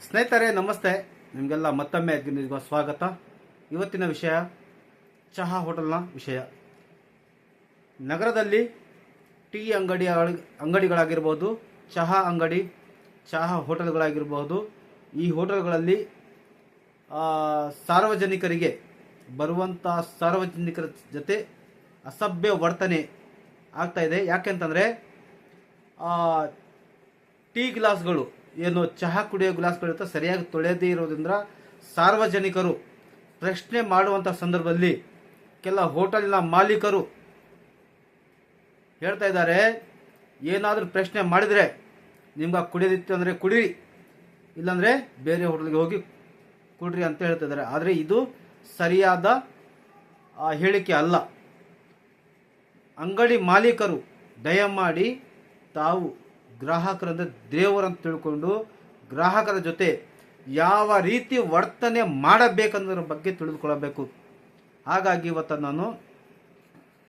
ಸ್ನೇಹಿತರೆ ನಮಸ್ತೆ, ನಿಮಗೆಲ್ಲ ಮತ್ತೊಮ್ಮೆ ನ್ಯೂಸ್ಗೆ ಸ್ವಾಗತ. ಇವತ್ತಿನ ವಿಷಯ ಚಹಾ ಹೋಟೆಲ್ನ ವಿಷಯ. ನಗರದಲ್ಲಿ ಟೀ ಅಂಗಡಿಗಳಾಗಿರ್ಬೋದು, ಚಹಾ ಅಂಗಡಿ, ಚಹಾ ಹೋಟೆಲ್ಗಳಾಗಿರ್ಬೋದು. ಈ ಹೋಟೆಲ್ಗಳಲ್ಲಿ ಸಾರ್ವಜನಿಕರಿಗೆ ಬರುವಂಥ ಸಾರ್ವಜನಿಕರ ಜೊತೆ ಅಸಭ್ಯ ವರ್ತನೆ ಆಗ್ತಾಯಿದೆ. ಯಾಕೆಂತಂದರೆ ಟೀ ಗ್ಲಾಸ್ಗಳು ಏನು ಚಹಾ ಕುಡಿಯೋ ಗ್ಲಾಸ್ಗಳಿರುತ್ತೆ ಸರಿಯಾಗಿ ತೊಳೆಯದೇ ಇರೋದ್ರಿಂದ ಸಾರ್ವಜನಿಕರು ಪ್ರಶ್ನೆ ಮಾಡುವಂಥ ಸಂದರ್ಭದಲ್ಲಿ ಕೆಲ ಹೋಟೆಲಿನ ಮಾಲೀಕರು ಹೇಳ್ತಾ ಇದ್ದಾರೆ, ಏನಾದರೂ ಪ್ರಶ್ನೆ ಮಾಡಿದರೆ ನಿಮ್ಗೆ ಕುಡಿಯೋದಿತ್ತು ಅಂದರೆ ಕುಡೀರಿ, ಇಲ್ಲಾಂದರೆ ಬೇರೆ ಹೋಟೆಲ್ಗೆ ಹೋಗಿ ಕುಡ್ರಿ ಅಂತ ಹೇಳ್ತಾ ಇದ್ದಾರೆ. ಆದರೆ ಇದು ಸರಿಯಾದ ಹೇಳಿಕೆ ಅಲ್ಲ. ಅಂಗಡಿ ಮಾಲೀಕರು ದಯಮಾಡಿ ತಾವು ಗ್ರಾಹಕರಂದ್ರೆ ದೇವರಂತ ತಿಳ್ಕೊಂಡು ಗ್ರಾಹಕರ ಜೊತೆ ಯಾವ ರೀತಿ ವರ್ತನೆ ಮಾಡಬೇಕನ್ನೋದ್ರ ಬಗ್ಗೆ ತಿಳಿದುಕೊಳ್ಳಬೇಕು. ಹಾಗಾಗಿ ಇವತ್ತು ನಾನು